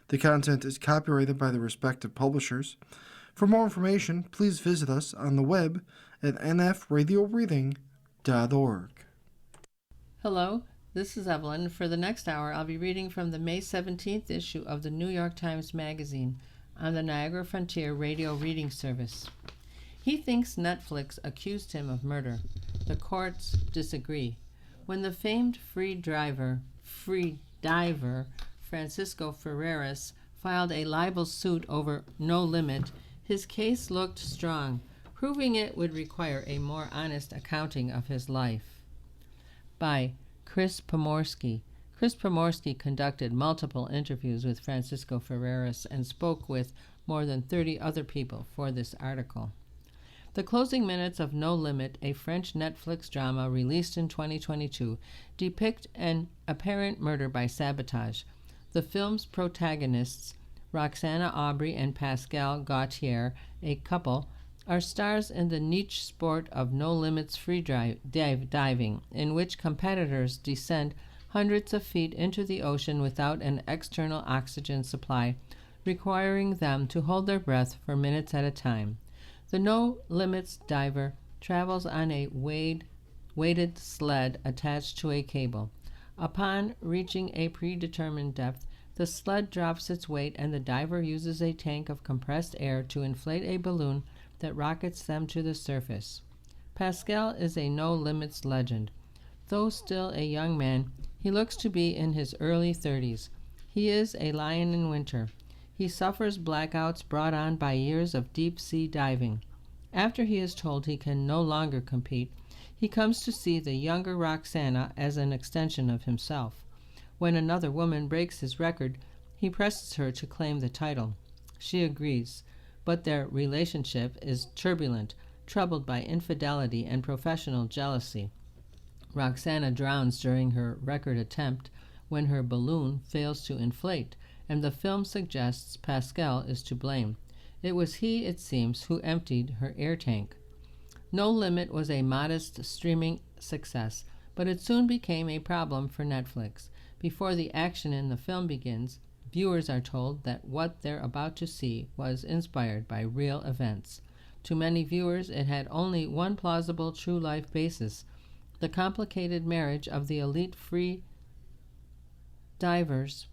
The content is copyrighted by the respective publishers. For more information, please visit us on the web at nfradioreading.org. Hello, this is Evelyn. For the next hour, I'll be reading from the May 17th issue of the New York Times Magazine on the Niagara Frontier Radio Reading Service. He thinks Netflix accused him of murder. The courts disagree. When the famed free diver Francisco Ferreras filed a libel suit over No Limit, his case looked strong. Proving it would require a more honest accounting of his life. By Chris Pomorsky. Chris Pomorsky conducted multiple interviews with Francisco Ferreras and spoke with more than 30 other people for this article. The closing minutes of No Limit, a French Netflix drama released in 2022, depict an apparent murder by sabotage. The film's protagonists, Roxana Aubry and Pascal Gauthier, a couple, are stars in the niche sport of No Limit's free diving, in which competitors descend hundreds of feet into the ocean without an external oxygen supply, requiring them to hold their breath for minutes at a time. The No Limits diver travels on a weighted sled attached to a cable. Upon reaching a predetermined depth, the sled drops its weight and the diver uses a tank of compressed air to inflate a balloon that rockets them to the surface. Pascal is a No Limits legend. Though still a young man, he looks to be in his early 30s. He is a lion in winter. He suffers blackouts brought on by years of deep-sea diving. After he is told he can no longer compete, he comes to see the younger Roxana as an extension of himself. When another woman breaks his record, he presses her to claim the title. She agrees, but their relationship is turbulent, troubled by infidelity and professional jealousy. Roxana drowns during her record attempt when her balloon fails to inflate, and the film suggests Pascal is to blame. It was he, it seems, who emptied her air tank. No Limit was a modest streaming success, but it soon became a problem for Netflix. Before the action in the film begins, viewers are told that what they're about to see was inspired by real events. To many viewers, it had only one plausible true-life basis: the complicated marriage of the elite free divers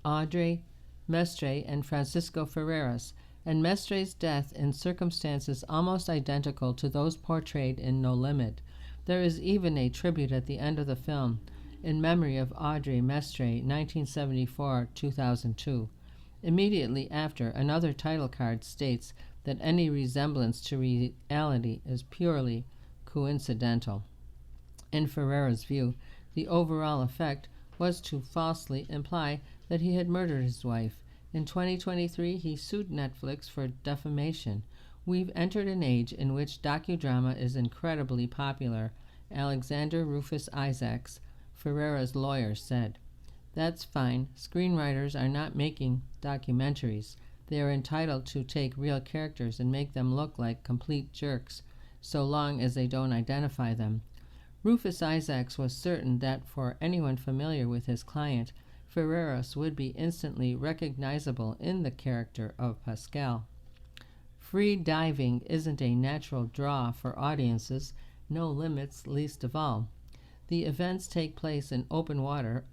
Audrey Mestre and Francisco Ferreras, and Mestre's death in circumstances almost identical to those portrayed in No Limit. There is even a tribute at the end of the film, in memory of Audrey Mestre, 1974-2002. Immediately after, another title card states that any resemblance to reality is purely coincidental. In Ferreira's view, the overall effect was to falsely imply that he had murdered his wife. In 2023, he sued Netflix for defamation. We've entered an age in which docudrama is incredibly popular, Alexander Rufus Isaacs, Ferreira's lawyer, said. That's fine. Screenwriters are not making documentaries. They are entitled to take real characters and make them look like complete jerks, so long as they don't identify them. Rufus Isaacs was certain that for anyone familiar with his client, Ferreras would be instantly recognizable in the character of Pascal. Free diving isn't a natural draw for audiences, No Limits least of all. The events take place in open water,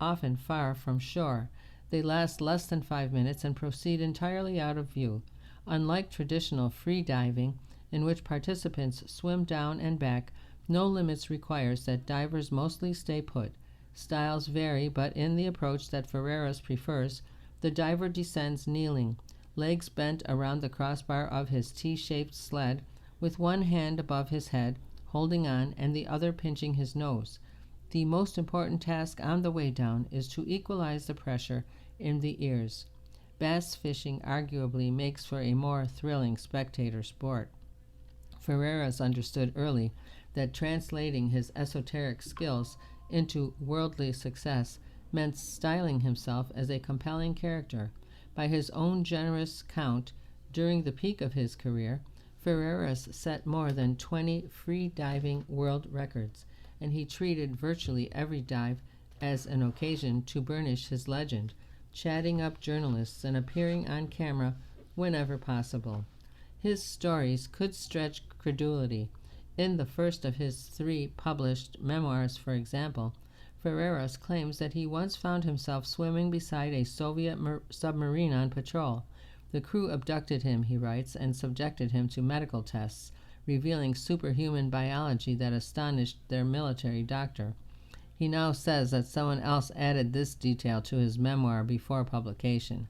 often far from shore. They last less than 5 minutes and proceed entirely out of view. Unlike traditional free diving, in which participants swim down and back, No Limits requires that divers mostly stay put. Styles vary, but in the approach that Ferreras prefers, the diver descends kneeling, legs bent around the crossbar of his T-shaped sled, with one hand above his head, holding on, and the other pinching his nose. The most important task on the way down is to equalize the pressure in the ears. Bass fishing arguably makes for a more thrilling spectator sport. Ferreras understood early that translating his esoteric skills into worldly success meant styling himself as a compelling character. By his own generous count, during the peak of his career, Ferreras set more than 20 free diving world records, and he treated virtually every dive as an occasion to burnish his legend. chatting up journalists and appearing on camera whenever possible. His stories could stretch credulity. In the first of his 3 published memoirs, for example, Ferreras claims that he once found himself swimming beside a Soviet submarine on patrol. The crew abducted him, he writes, and subjected him to medical tests, revealing superhuman biology that astonished their military doctor. He now says that someone else added this detail to his memoir before publication.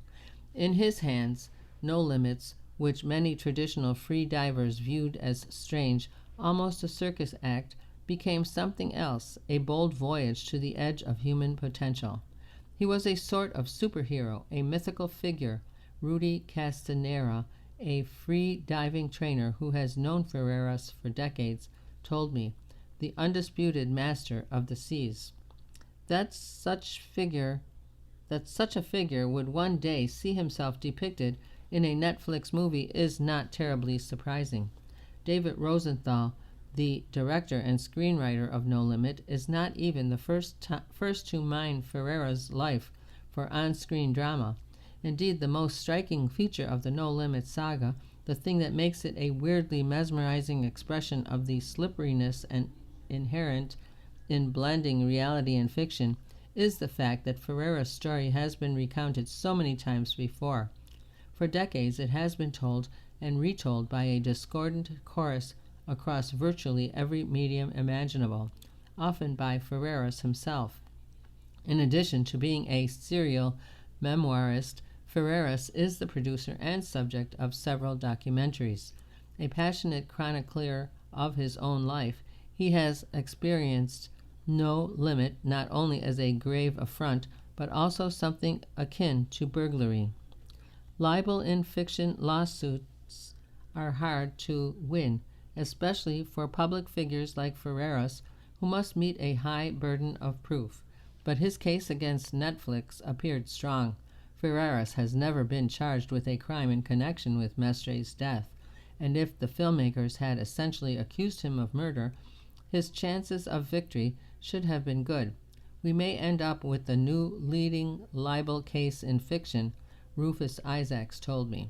In his hands, No Limits, which many traditional free divers viewed as strange, almost a circus act, became something else, a bold voyage to the edge of human potential. He was a sort of superhero, a mythical figure. Rudy Castanera, a free diving trainer who has known Ferreras for decades, told me, the undisputed master of the seas. That such a figure would one day see himself depicted in a Netflix movie is not terribly surprising. David Rosenthal, the director and screenwriter of No Limit, is not even the first to mine Ferreras' life for on-screen drama. Indeed, the most striking feature of the No Limit saga, the thing that makes it a weirdly mesmerizing expression of the slipperiness and inherent in blending reality and fiction, is the fact that Ferreras' story has been recounted so many times before. For decades it has been told and retold by a discordant chorus across virtually every medium imaginable, often by Ferreras himself. In addition to being a serial memoirist, Ferreras is the producer and subject of several documentaries. A passionate chronicler of his own life, he has experienced no limit not only as a grave affront, but also something akin to burglary. Libel in fiction lawsuits are hard to win, especially for public figures like Ferreras, who must meet a high burden of proof. But his case against Netflix appeared strong. Ferreras has never been charged with a crime in connection with Mestre's death, and if the filmmakers had essentially accused him of murder, his chances of victory should have been good. We may end up with the new leading libel case in fiction, Rufus Isaacs told me.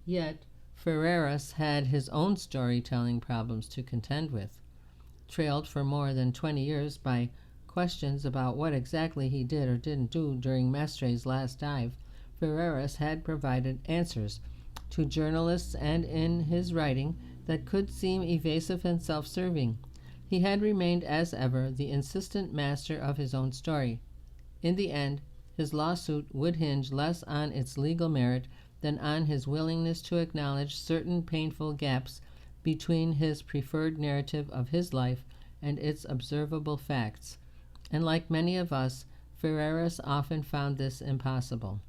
Yet, Ferreras had his own storytelling problems to contend with. Trailed for more than 20 years by questions about what exactly he did or didn't do during Mestre's last dive, Ferreras had provided answers to journalists and in his writing that could seem evasive and self-serving. He had remained, as ever, the insistent master of his own story. In the end, his lawsuit would hinge less on its legal merit than on his willingness to acknowledge certain painful gaps between his preferred narrative of his life and its observable facts. And like many of us, Ferreras often found this impossible.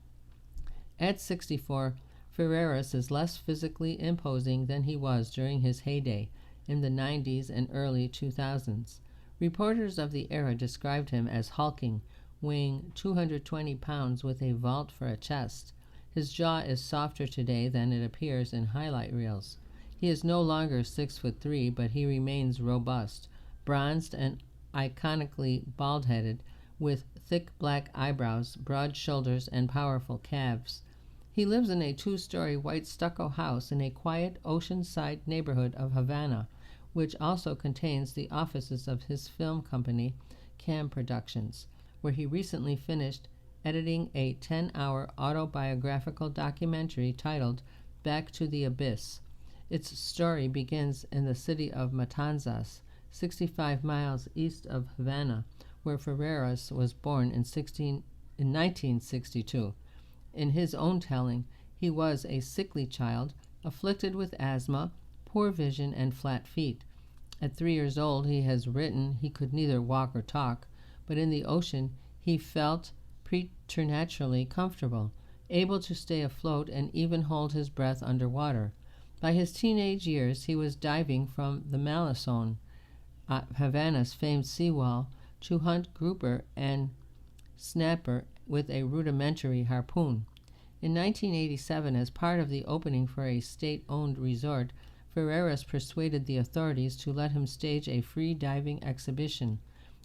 At 64, Ferreras is less physically imposing than he was during his heyday in the 90s and early 2000s. Reporters of the era described him as hulking, weighing 220 pounds with a vault for a chest. His jaw is softer today than it appears in highlight reels. He is no longer 6'3", but he remains robust, bronzed and iconically bald-headed, with thick black eyebrows, broad shoulders, and powerful calves. He lives in a 2-story white stucco house in a quiet oceanside neighborhood of Havana, which also contains the offices of his film company, Cam Productions, where he recently finished editing a 10-hour autobiographical documentary titled Back to the Abyss. Its story begins in the city of Matanzas, 65 miles east of Havana, where Ferreras was born in 1962. In his own telling, he was a sickly child, afflicted with asthma, poor vision, and flat feet. At 3 years old, he has written he could neither walk or talk, but in the ocean he felt preternaturally comfortable, able to stay afloat and even hold his breath underwater. By his teenage years, he was diving from the Malazone, Havana's famed seawall, to hunt grouper and snapper with a rudimentary harpoon. In 1987, as part of the opening for a state-owned resort, Ferreras persuaded the authorities to let him stage a free diving exhibition.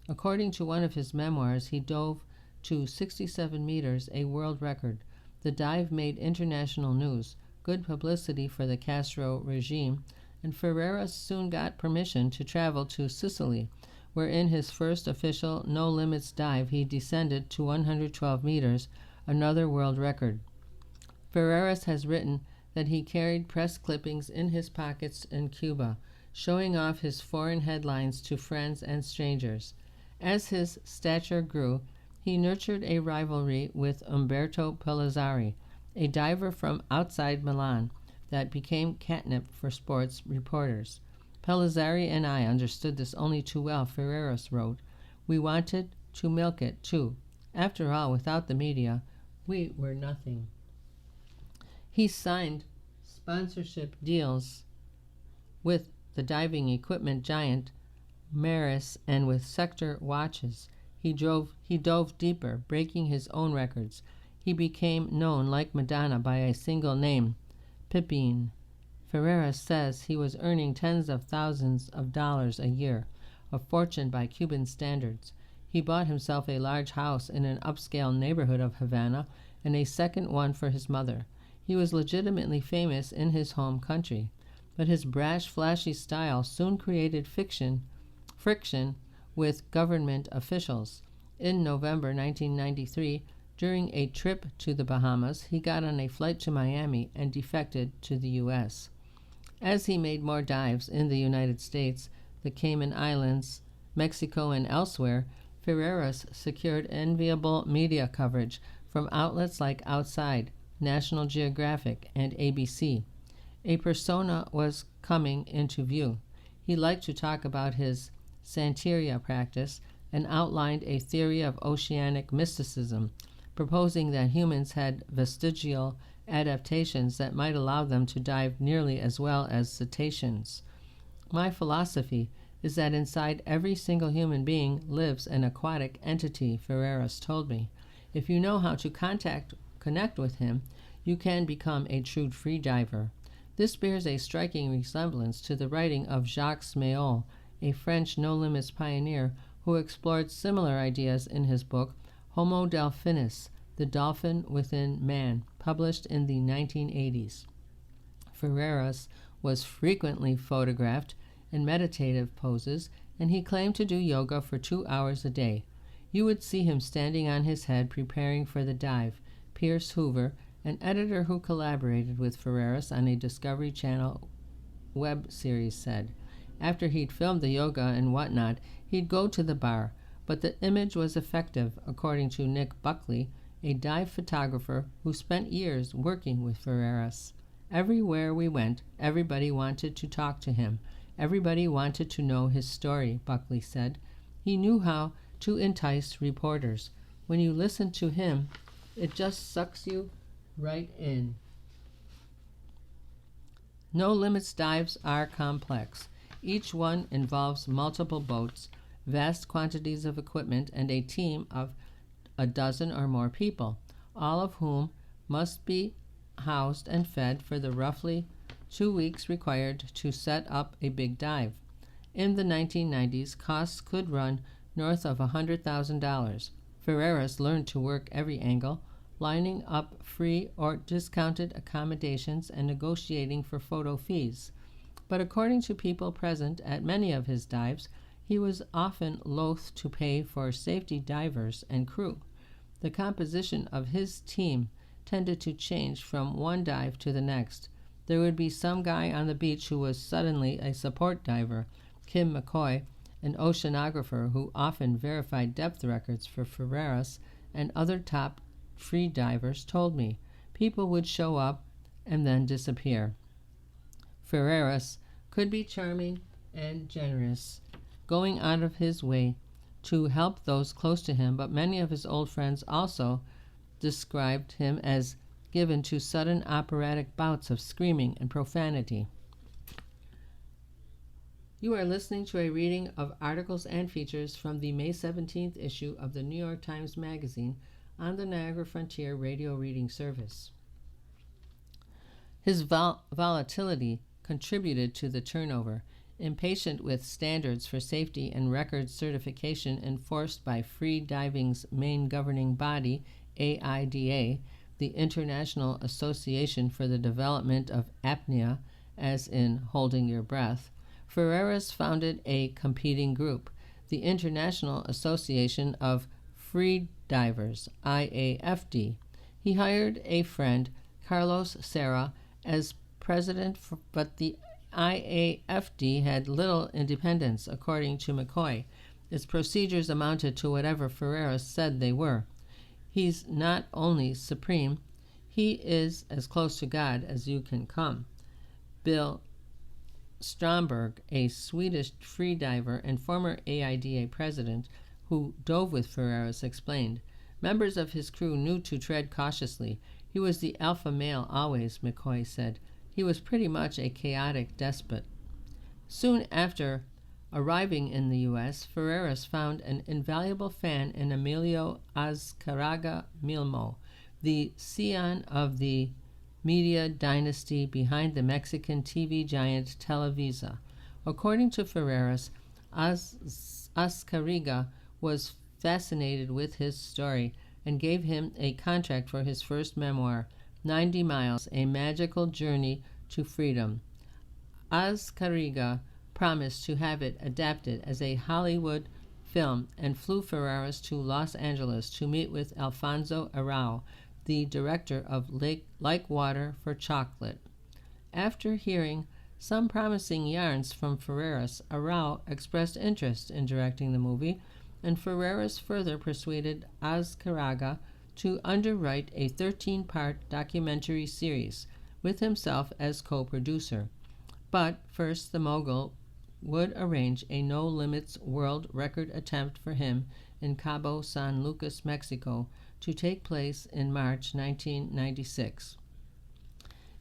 According to one of his memoirs, he dove to 67 meters, a world record. The dive made international news, good publicity for the Castro regime, and Ferreras soon got permission to travel to Sicily, where in his first official no-limits dive he descended to 112 meters, another world record. Ferreras has written that he carried press clippings in his pockets in Cuba, showing off his foreign headlines to friends and strangers. As his stature grew, he nurtured a rivalry with Umberto Pellizzari, a diver from outside Milan, that became catnip for sports reporters. Pellizzari and I understood this only too well, Ferreras wrote. We wanted to milk it, too. After all, without the media, we were nothing. He signed sponsorship deals with the diving equipment giant Maris and with Sector watches. He dove deeper, breaking his own records. He became known, like Madonna, by a single name, Pipine. Ferreras says he was earning tens of thousands of dollars a year, a fortune by Cuban standards. He bought himself a large house in an upscale neighborhood of Havana and a second one for his mother. He was legitimately famous in his home country, but his brash, flashy style soon created friction with government officials. In November 1993, during a trip to the Bahamas, he got on a flight to Miami and defected to the U.S. As he made more dives in the United States, the Cayman Islands, Mexico, and elsewhere, Ferreras secured enviable media coverage from outlets like Outside, National Geographic, and ABC. A persona was coming into view. He liked to talk about his Santeria practice and outlined a theory of oceanic mysticism, proposing that humans had vestigial adaptations that might allow them to dive nearly as well as cetaceans. My philosophy is that inside every single human being lives an aquatic entity, Ferreras told me. If you know how to connect with him, you can become a true free diver. This bears a striking resemblance to the writing of Jacques Sméol, a French no-limits pioneer who explored similar ideas in his book Homo Delphinis, The Dolphin Within Man, published in the 1980s. Ferreras was frequently photographed in meditative poses, and he claimed to do yoga for 2 hours a day. You would see him standing on his head preparing for the dive. Pierce Hoover, an editor who collaborated with Ferreras on a Discovery Channel web series, said, after he'd filmed the yoga and whatnot, he'd go to the bar, but the image was effective, according to Nick Buckley, a dive photographer who spent years working with Ferreras. Everywhere we went, everybody wanted to talk to him. Everybody wanted to know his story, Buckley said. He knew how to entice reporters. When you listen to him, it just sucks you right in. No limits dives are complex. Each one involves multiple boats, vast quantities of equipment, and a team of a dozen or more people, all of whom must be housed and fed for the roughly 2 weeks required to set up a big dive. In the 1990s, costs could run north of $100,000. Ferreras learned to work every angle, lining up free or discounted accommodations and negotiating for photo fees. But according to people present at many of his dives, he was often loath to pay for safety divers and crew. The composition of his team tended to change from one dive to the next. There would be some guy on the beach who was suddenly a support diver, Kim McCoy, an oceanographer who often verified depth records for Ferreras and other top free divers, told me. People would show up and then disappear. Ferreras could be charming and generous, going out of his way to help those close to him, but many of his old friends also described him as given to sudden operatic bouts of screaming and profanity. You are listening to a reading of articles and features from the May 17th issue of the New York Times Magazine on the Niagara Frontier Radio Reading Service. His volatility contributed to the turnover. Impatient with standards for safety and record certification enforced by free diving's main governing body, AIDA, the International Association for the Development of Apnea, as in holding your breath, Ferreras founded a competing group, the International Association of Free Divers, IAFD. He hired a friend, Carlos Serra, as president, but the IAFD had little independence, according to McCoy. Its procedures amounted to whatever Ferreras said they were. He's not only supreme, he is as close to God as you can come. Bill Stromberg, a Swedish freediver and former AIDA president who dove with Ferreras, explained, members of his crew knew to tread cautiously. He was the alpha male always, McCoy said. He was pretty much a chaotic despot. Soon after arriving in the U.S., Ferreras found an invaluable fan in Emilio Azcárraga Milmo, the scion of the media dynasty behind the Mexican TV giant Televisa. According to Ferreras, Azcárraga was fascinated with his story and gave him a contract for his first memoir, 90 Miles, A Magical Journey to Freedom. Azcárraga promised to have it adapted as a Hollywood film and flew Ferreras to Los Angeles to meet with Alfonso Arau, the director of Like Water for Chocolate. After hearing some promising yarns from Ferreras, Arau expressed interest in directing the movie, and Ferreras further persuaded Azcárraga to underwrite a 13-part documentary series, with himself as co-producer. But first, the mogul would arrange a no-limits world record attempt for him in Cabo San Lucas, Mexico, to take place in March 1996.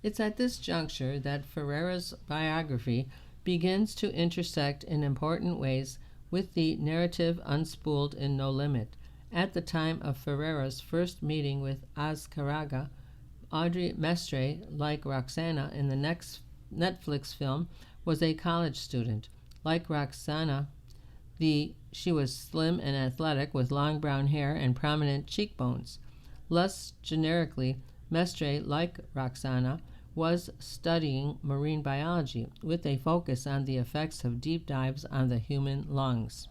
It's at this juncture that Ferreras' biography begins to intersect in important ways with the narrative unspooled in No Limit. At the time of Ferreras' first meeting with Azcárraga, Audrey Mestre, like Roxana in the next Netflix film, was a college student. Like Roxana, she was slim and athletic with long brown hair and prominent cheekbones. Less generically, Mestre, like Roxana, was studying marine biology with a focus on the effects of deep dives on the human lungs.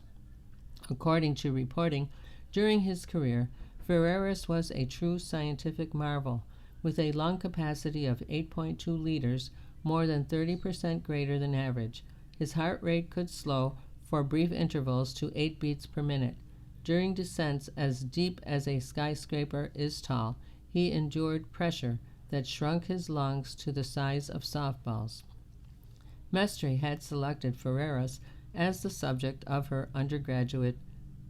According to reporting, during his career, Ferreras was a true scientific marvel, with a lung capacity of 8.2 liters, more than 30% greater than average. His heart rate could slow for brief intervals to 8 beats per minute. During descents as deep as a skyscraper is tall, he endured pressure that shrunk his lungs to the size of softballs. Mestre had selected Ferreras as the subject of her undergraduate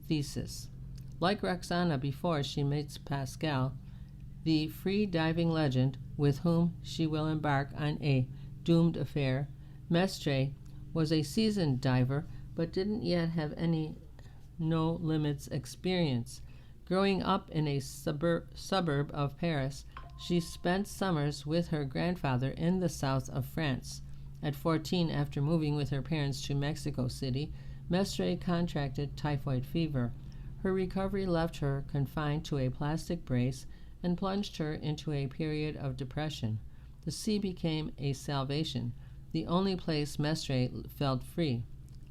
thesis. Like Roxana before she meets Pascal, the free diving legend with whom she will embark on a doomed affair, Mestre was a seasoned diver but didn't yet have any no-limits experience. Growing up in a suburb of Paris, she spent summers with her grandfather in the south of France. At 14, after moving with her parents to Mexico City, Mestre contracted typhoid fever. Her recovery left her confined to a plastic brace and plunged her into a period of depression. The sea became a salvation, the only place Mestre felt free.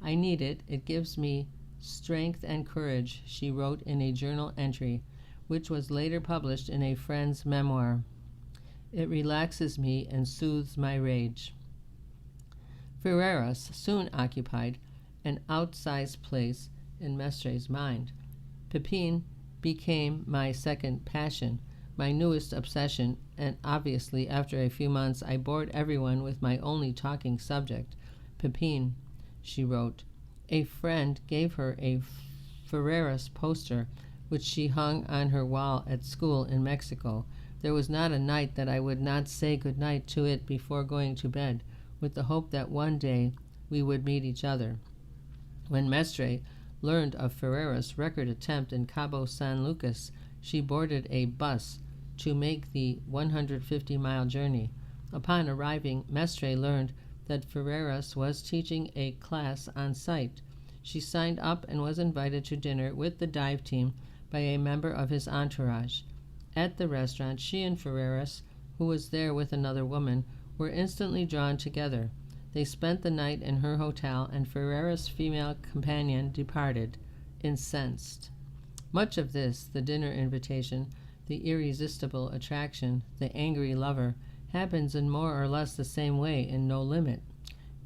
I need it. It gives me strength and courage, she wrote in a journal entry, which was later published in a friend's memoir. It relaxes me and soothes my rage. Ferreras soon occupied an outsized place in Mestre's mind. Pepin became my second passion, my newest obsession, and obviously after a few months I bored everyone with my only talking subject, Pepin, she wrote. A friend gave her a Ferreras poster, which she hung on her wall at school in Mexico. There was not a night that I would not say good night to it before going to bed, with the hope that one day we would meet each other. When Mestre learned of Ferreras' record attempt in Cabo San Lucas, she boarded a bus to make the 150-mile journey. Upon arriving, Mestre learned that Ferreras was teaching a class on site. She signed up and was invited to dinner with the dive team by a member of his entourage. At the restaurant, she and Ferreras, who was there with another woman, were instantly drawn together. They spent the night in her hotel, and Ferreras' female companion departed, incensed. Much of this, the dinner invitation, the irresistible attraction, the angry lover, happens in more or less the same way in No Limit.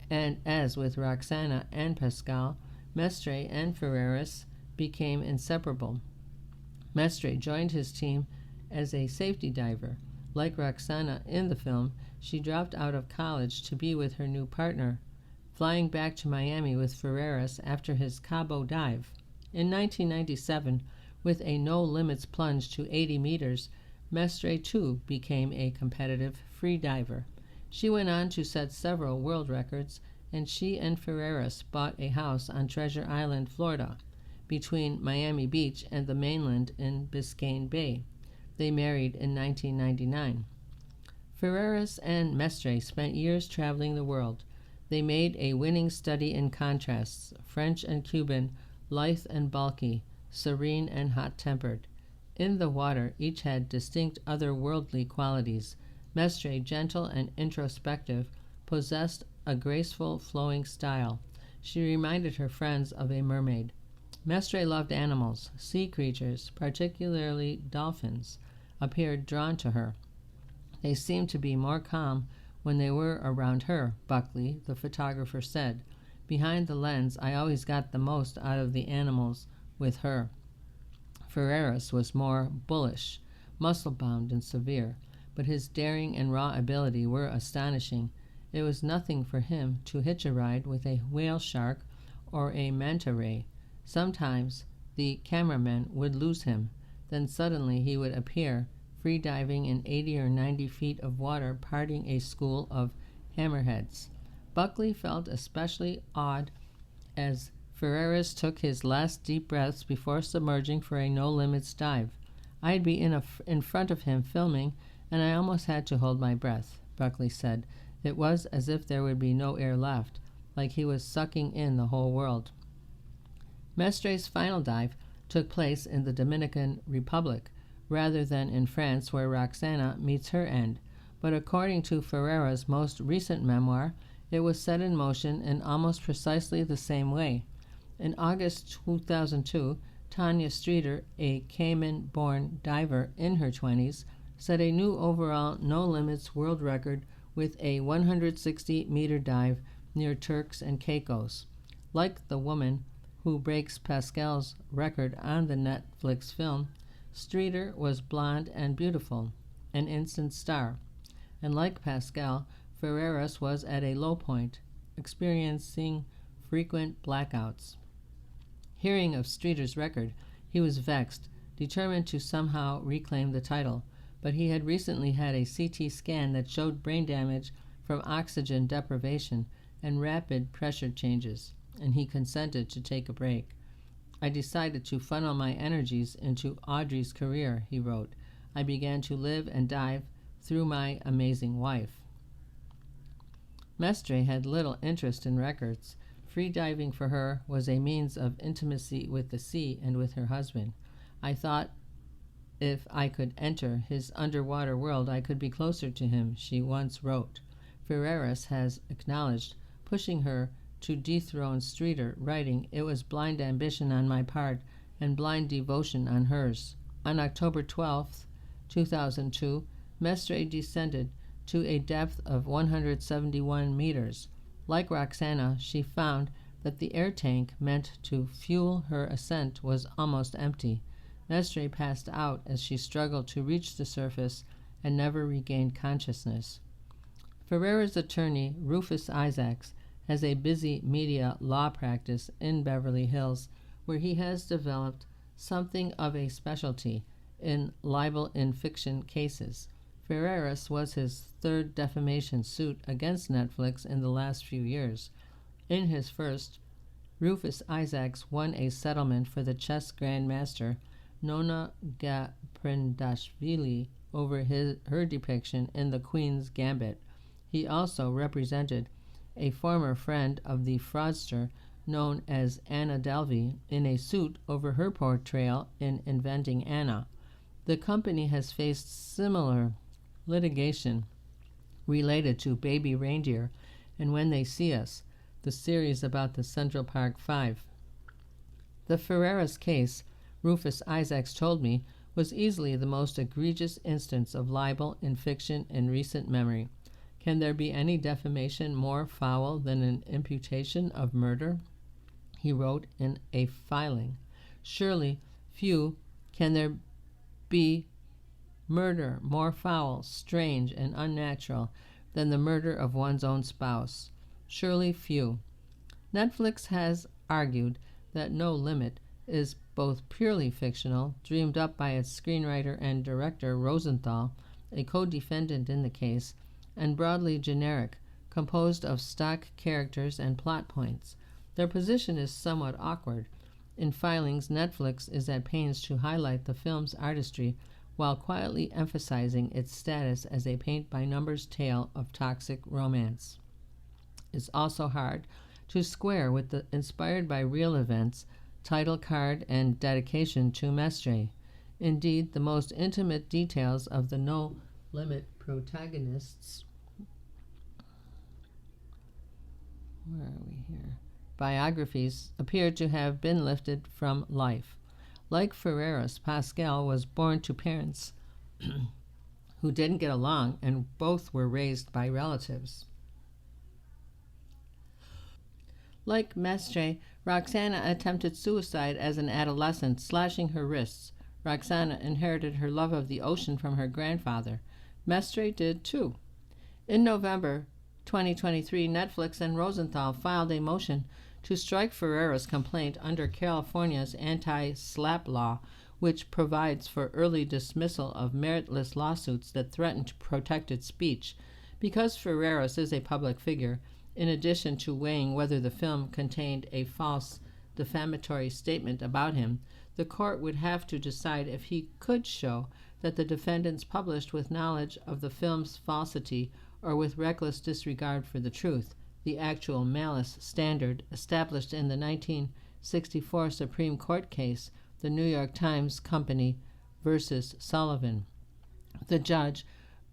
And as with Roxana and Pascal, Mestre and Ferreras became inseparable. Mestre joined his team as a safety diver. Like Roxana in the film, she dropped out of college to be with her new partner, flying back to Miami with Ferreras after his Cabo dive. In 1997, with a no-limits plunge to 80 meters, Mestre too became a competitive free diver. She went on to set several world records, and she and Ferreras bought a house on Treasure Island, Florida, between Miami Beach and the mainland in Biscayne Bay. They married in 1999. Ferreras and Mestre spent years traveling the world. They made a winning study in contrasts, French and Cuban, lithe and bulky, serene and hot-tempered. In the water, each had distinct otherworldly qualities. Mestre, gentle and introspective, possessed a graceful, flowing style. She reminded her friends of a mermaid. Mestre loved animals. Sea creatures, particularly dolphins, appeared drawn to her. They seemed to be more calm when they were around her, Buckley, the photographer, said. Behind the lens, I always got the most out of the animals with her. Ferreras was more bullish, muscle-bound and severe, but his daring and raw ability were astonishing. It was nothing for him to hitch a ride with a whale shark or a manta ray. Sometimes the cameraman would lose him. Then suddenly he would appear, free-diving in 80 or 90 feet of water, parting a school of hammerheads. Buckley felt especially awed as Ferreras took his last deep breaths before submerging for a no-limits dive. I'd be in front of him filming, and I almost had to hold my breath, Buckley said. It was as if there would be no air left, like he was sucking in the whole world. Mestre's final dive took place in the Dominican Republic, rather than in France, where Roxana meets her end. But according to Ferreras' most recent memoir, it was set in motion in almost precisely the same way. In August 2002, Tanya Streeter, a Cayman-born diver in her 20s, set a new overall no-limits world record with a 160-meter dive near Turks and Caicos. Like the woman who breaks Pascal's record on the Netflix film, Streeter was blonde and beautiful, an instant star. And like Pascal, Ferreras was at a low point, experiencing frequent blackouts. Hearing of Streeter's record, he was vexed, determined to somehow reclaim the title, but he had recently had a CT scan that showed brain damage from oxygen deprivation and rapid pressure changes, and he consented to take a break. I decided to funnel my energies into Audrey's career, he wrote. I began to live and dive through my amazing wife. Mestre had little interest in records. Free diving for her was a means of intimacy with the sea and with her husband. I thought if I could enter his underwater world, I could be closer to him, she once wrote. Ferreras has acknowledged pushing her to dethrone Streeter, writing, "It was blind ambition on my part and blind devotion on hers." On October 12, 2002, Mestre descended to a depth of 171 meters. Like Roxana, she found that the air tank meant to fuel her ascent was almost empty. Mestre passed out as she struggled to reach the surface and never regained consciousness. Ferreras' attorney, Rufus Isaacs, has a busy media law practice in Beverly Hills where he has developed something of a specialty in libel in fiction cases. Ferreras was his third defamation suit against Netflix in the last few years. In his first, Rufus Isaacs won a settlement for the chess grandmaster Nona Gaprindashvili over her depiction in The Queen's Gambit. He also represented a former friend of the fraudster known as Anna Delvey, in a suit over her portrayal in Inventing Anna. The company has faced similar litigation related to Baby Reindeer and When They See Us, the series about the Central Park Five. The Ferreras case, Rufus Isaacs told me, was easily the most egregious instance of libel in fiction in recent memory. Can there be any defamation more foul than an imputation of murder? He wrote in a filing. Surely few can there be murder more foul, strange, and unnatural than the murder of one's own spouse. Surely few. Netflix has argued that No Limit is both purely fictional, dreamed up by its screenwriter and director Rosenthal, a co-defendant in the case, and broadly generic, composed of stock characters and plot points. Their position is somewhat awkward. In filings, Netflix is at pains to highlight the film's artistry while quietly emphasizing its status as a paint-by-numbers tale of toxic romance. It's also hard to square with the inspired by real events title card and dedication to Mestre. Indeed, the most intimate details of the No Limit protagonists' biographies appear to have been lifted from life. Like Ferreras, Pascal was born to parents who didn't get along, and both were raised by relatives. Like Mestre, Roxana attempted suicide as an adolescent, slashing her wrists. Roxana inherited her love of the ocean from her grandfather. Mestre did too. In November 2023, Netflix and Rosenthal filed a motion to strike Ferreira's complaint under California's anti-SLAPP law, which provides for early dismissal of meritless lawsuits that threaten to protected speech. Because Ferreira's is a public figure, in addition to weighing whether the film contained a false defamatory statement about him, the court would have to decide if he could show that the defendants published with knowledge of the film's falsity or with reckless disregard for the truth, the actual malice standard established in the 1964 Supreme Court case, the New York Times Company versus Sullivan. The judge,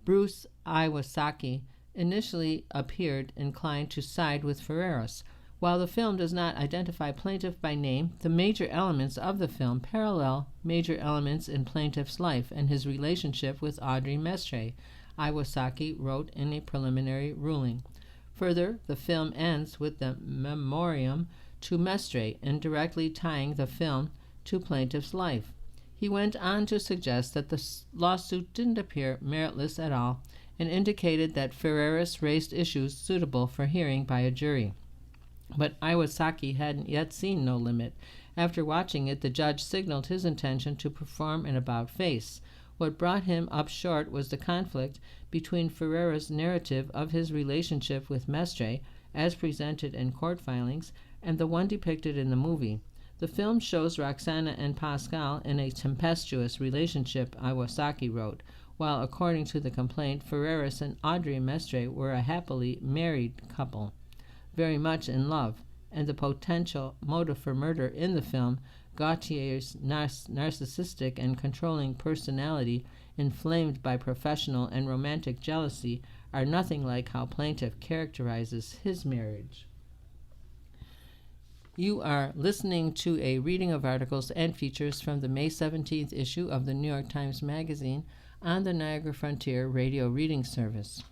Bruce Iwasaki, initially appeared inclined to side with Ferreras. While the film does not identify plaintiff by name, the major elements of the film parallel major elements in plaintiff's life and his relationship with Audrey Mestre, Iwasaki wrote in a preliminary ruling. Further, the film ends with the memoriam to Mestre, indirectly tying the film to plaintiff's life. He went on to suggest that the lawsuit didn't appear meritless at all and indicated that Ferreras raised issues suitable for hearing by a jury. But Iwasaki hadn't yet seen No Limit. After watching it, the judge signaled his intention to perform an about-face. What brought him up short was the conflict between Ferreira's narrative of his relationship with Mestre, as presented in court filings, and the one depicted in the movie. The film shows Roxana and Pascal in a tempestuous relationship, Iwasaki wrote, while according to the complaint, Ferreras and Audrey Mestre were a happily married couple, very much in love, and the potential motive for murder in the film, Gautier's narcissistic and controlling personality inflamed by professional and romantic jealousy, are nothing like how plaintiff characterizes his marriage. You are listening to a reading of articles and features from the May 17th issue of the New York Times Magazine on the Niagara Frontier Radio Reading Service.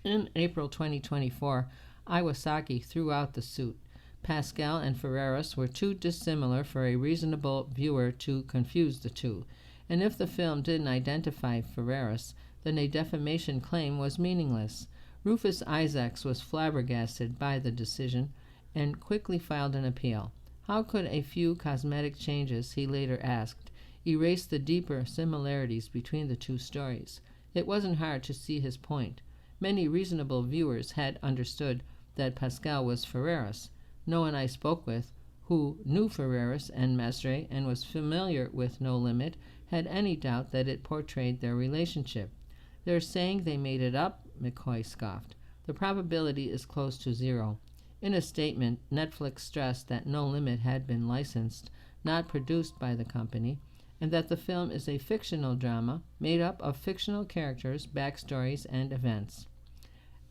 In April 2024, Iwasaki threw out the suit. Pascal and Ferreras were too dissimilar for a reasonable viewer to confuse the two, and if the film didn't identify Ferreras, then a defamation claim was meaningless. Rufus Isaacs was flabbergasted by the decision and quickly filed an appeal. How could a few cosmetic changes, he later asked, erase the deeper similarities between the two stories? It wasn't hard to see his point. Many reasonable viewers had understood that Pascal was Ferreras. No one I spoke with, who knew Ferreras and Mestre and was familiar with No Limit, had any doubt that it portrayed their relationship. They're saying they made it up, McCoy scoffed. The probability is close to zero. In a statement, Netflix stressed that No Limit had been licensed, not produced by the company, and that the film is a fictional drama made up of fictional characters, backstories, and events.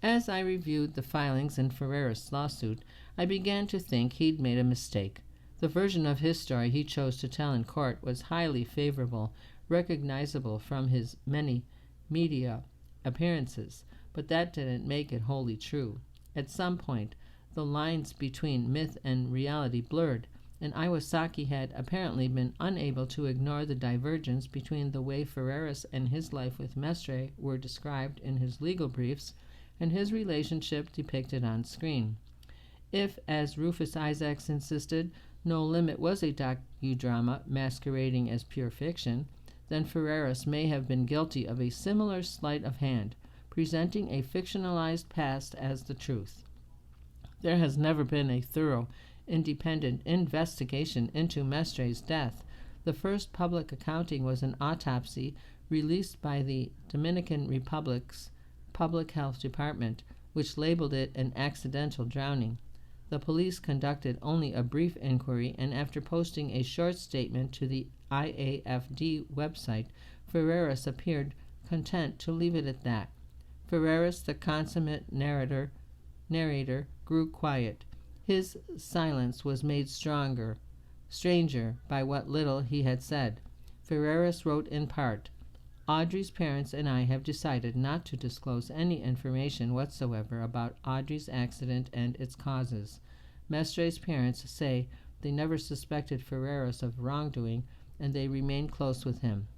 As I reviewed the filings in Ferreira's lawsuit, I began to think he'd made a mistake. The version of his story he chose to tell in court was highly favorable, recognizable from his many media appearances, but that didn't make it wholly true. At some point, the lines between myth and reality blurred, and Iwasaki had apparently been unable to ignore the divergence between the way Ferreras and his life with Mestre were described in his legal briefs and his relationship depicted on screen. If, as Rufus Isaacs insisted, No Limit was a docudrama masquerading as pure fiction, then Ferreras may have been guilty of a similar sleight of hand, presenting a fictionalized past as the truth. There has never been a thorough, independent investigation into Mestre's death. The first public accounting was an autopsy released by the Dominican Republic's Public Health Department, which labeled it an accidental drowning. The police conducted only a brief inquiry, and after posting a short statement to the IAFD website, Ferreras appeared content to leave it at that. Ferreras, the consummate narrator, grew quiet. His silence was made stranger by what little he had said. Ferreras wrote in part, Audrey's parents and I have decided not to disclose any information whatsoever about Audrey's accident and its causes. Mestre's parents say they never suspected Ferreras of wrongdoing, and they remain close with him.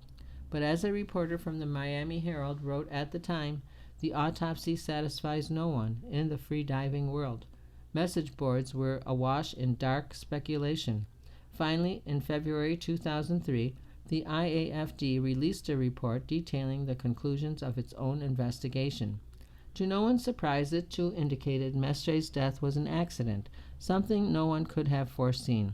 But as a reporter from the Miami Herald wrote at the time, the autopsy satisfies no one in the free-diving world. Message boards were awash in dark speculation. Finally, in February 2003, the IAFD released a report detailing the conclusions of its own investigation. To no one's surprise, it too indicated Mestre's death was an accident, something no one could have foreseen.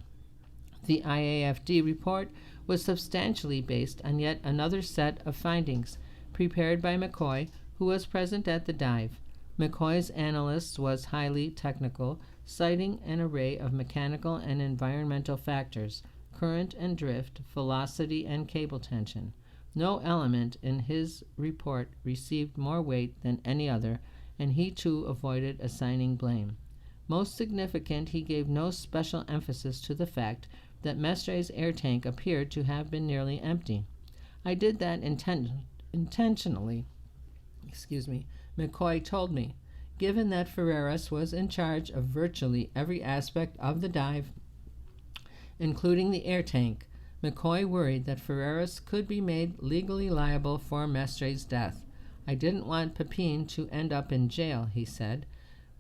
The IAFD report was substantially based on yet another set of findings, prepared by McCoy, who was present at the dive. McCoy's analysis was highly technical, citing an array of mechanical and environmental factors, current and drift, velocity, and cable tension. No element in his report received more weight than any other, and he too avoided assigning blame. Most significant, he gave no special emphasis to the fact that Mestre's air tank appeared to have been nearly empty. I did that intentionally, McCoy told me, given that Ferreras was in charge of virtually every aspect of the dive, including the air tank. McCoy worried that Ferreras could be made legally liable for Mestre's death. I didn't want Pepin to end up in jail, he said.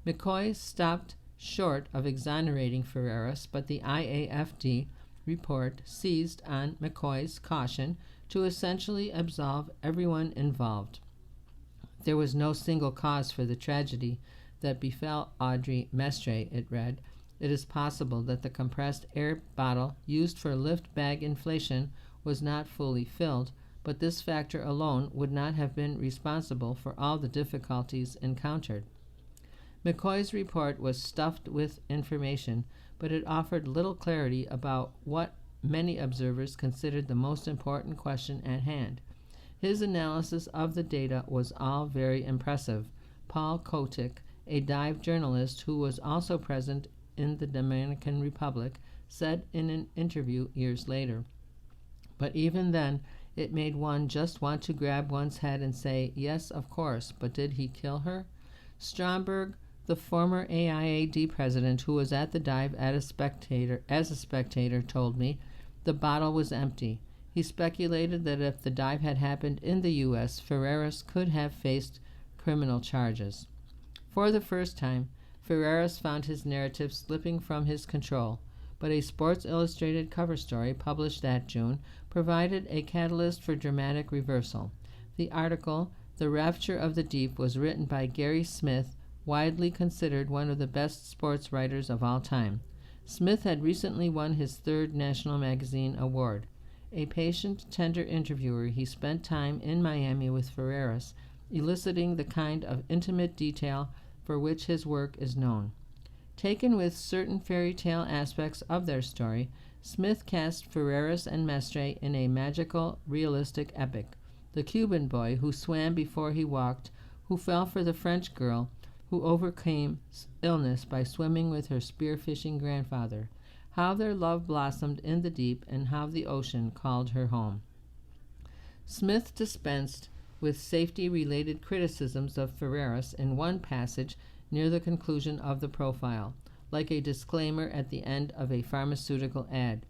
McCoy stopped short of exonerating Ferreras, but the IAFD report seized on McCoy's caution to essentially absolve everyone involved. There was no single cause for the tragedy that befell Audrey Mestre, it read. It is possible that the compressed air bottle used for lift bag inflation was not fully filled, but this factor alone would not have been responsible for all the difficulties encountered. McCoy's report was stuffed with information, but it offered little clarity about what many observers considered the most important question at hand. His analysis of the data was all very impressive. Paul Kotick, a dive journalist who was also present in the Dominican Republic, said in an interview years later. But even then, it made one just want to grab one's head and say, yes, of course, but did he kill her? Stromberg, the former AIAD president who was at the dive as a spectator, told me the bottle was empty. He speculated that if the dive had happened in the U.S., Ferreras could have faced criminal charges. For the first time, Ferreras found his narrative slipping from his control, but a Sports Illustrated cover story published that June provided a catalyst for dramatic reversal. The article, The Rapture of the Deep, was written by Gary Smith, widely considered one of the best sports writers of all time. Smith had recently won his third National Magazine award. A patient, tender interviewer, he spent time in Miami with Ferreras, eliciting the kind of intimate detail for which his work is known. Taken with certain fairy tale aspects of their story, Smith cast Ferreras and Mestre in a magical, realistic epic. The Cuban boy who swam before he walked, who fell for the French girl, who overcame illness by swimming with her spearfishing grandfather, how their love blossomed in the deep, and how the ocean called her home. Smith dispensed with safety-related criticisms of Ferreras in one passage near the conclusion of the profile, like a disclaimer at the end of a pharmaceutical ad.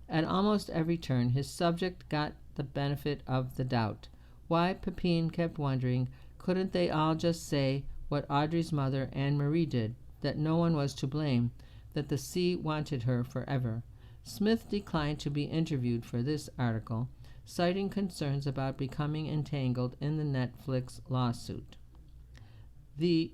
At almost every turn, his subject got the benefit of the doubt. Why, Pepin kept wondering, couldn't they all just say what Audrey's mother, Anne-Marie, did, that no one was to blame, that the sea wanted her forever? Smith declined to be interviewed for this article, citing concerns about becoming entangled in the Netflix lawsuit. The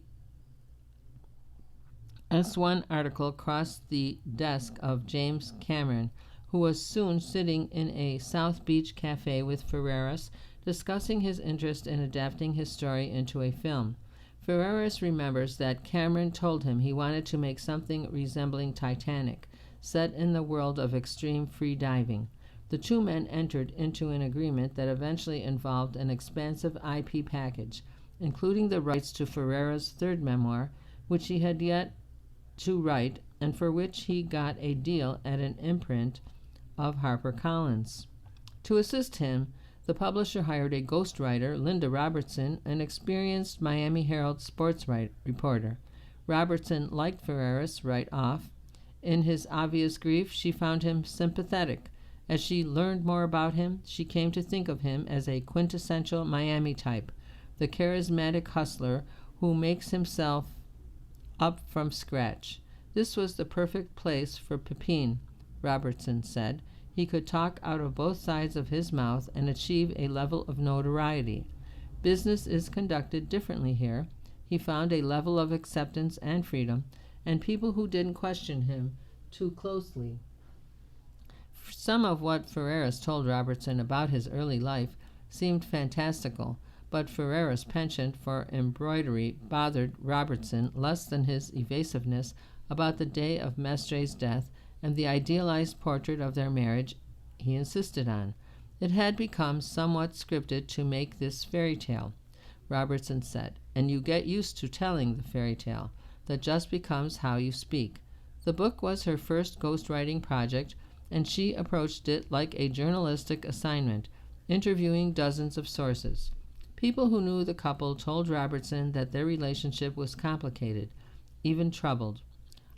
S1 article crossed the desk of James Cameron, who was soon sitting in a South Beach cafe with Ferreras, discussing his interest in adapting his story into a film. Ferreras remembers that Cameron told him he wanted to make something resembling Titanic, set in the world of extreme free diving. The two men entered into an agreement that eventually involved an expansive IP package, including the rights to Ferreras' third memoir, which he had yet to write, and for which he got a deal at an imprint of HarperCollins. To assist him, the publisher hired a ghostwriter, Linda Robertson, an experienced Miami Herald sports reporter. Robertson liked Ferreras right off. In his obvious grief, she found him sympathetic. As she learned more about him, she came to think of him as a quintessential Miami type, the charismatic hustler who makes himself up from scratch. This was the perfect place for Pepin, Robertson said. He could talk out of both sides of his mouth and achieve a level of notoriety. Business is conducted differently here. He found a level of acceptance and freedom, and people who didn't question him too closely. Some of what Ferreras told Robertson about his early life seemed fantastical, but Ferreras' penchant for embroidery bothered Robertson less than his evasiveness about the day of Mestre's death and the idealized portrait of their marriage he insisted on. It had become somewhat scripted to make this fairy tale, Robertson said, and you get used to telling the fairy tale. That just becomes how you speak. The book was her first ghostwriting project, and she approached it like a journalistic assignment, interviewing dozens of sources. People who knew the couple told Robertson that their relationship was complicated, even troubled.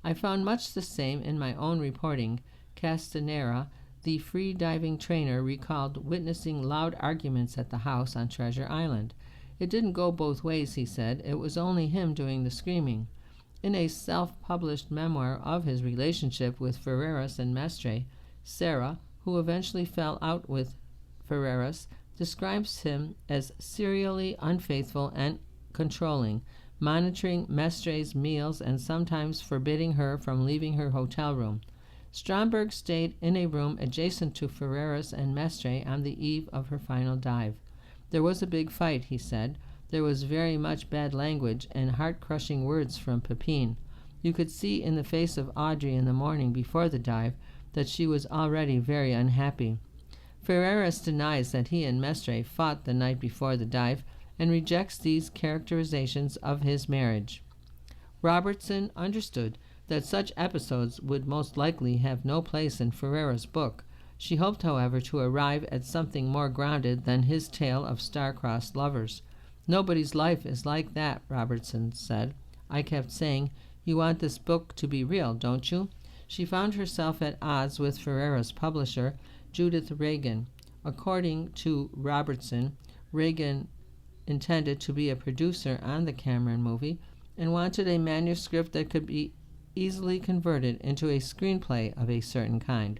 I found much the same in my own reporting. Castanera, the free-diving trainer, recalled witnessing loud arguments at the house on Treasure Island. It didn't go both ways, he said. It was only him doing the screaming. In a self-published memoir of his relationship with Ferreras and Mestre, Sarah, who eventually fell out with Ferreras, describes him as serially unfaithful and controlling, monitoring Mestre's meals and sometimes forbidding her from leaving her hotel room. Stromberg stayed in a room adjacent to Ferreras and Mestre on the eve of her final dive. There was a big fight, he said. There was very much bad language and heart-crushing words from Pepin. You could see in the face of Audrey in the morning before the dive that she was already very unhappy. Ferreras denies that he and Mestre fought the night before the dive and rejects these characterizations of his marriage. Robertson understood that such episodes would most likely have no place in Ferreras' book. She hoped, however, to arrive at something more grounded than his tale of star-crossed lovers. Nobody's life is like that, Robertson said. I kept saying, you want this book to be real, don't you? She found herself at odds with Ferreras' publisher, Judith Reagan. According to Robertson, Reagan intended to be a producer on the Cameron movie and wanted a manuscript that could be easily converted into a screenplay of a certain kind.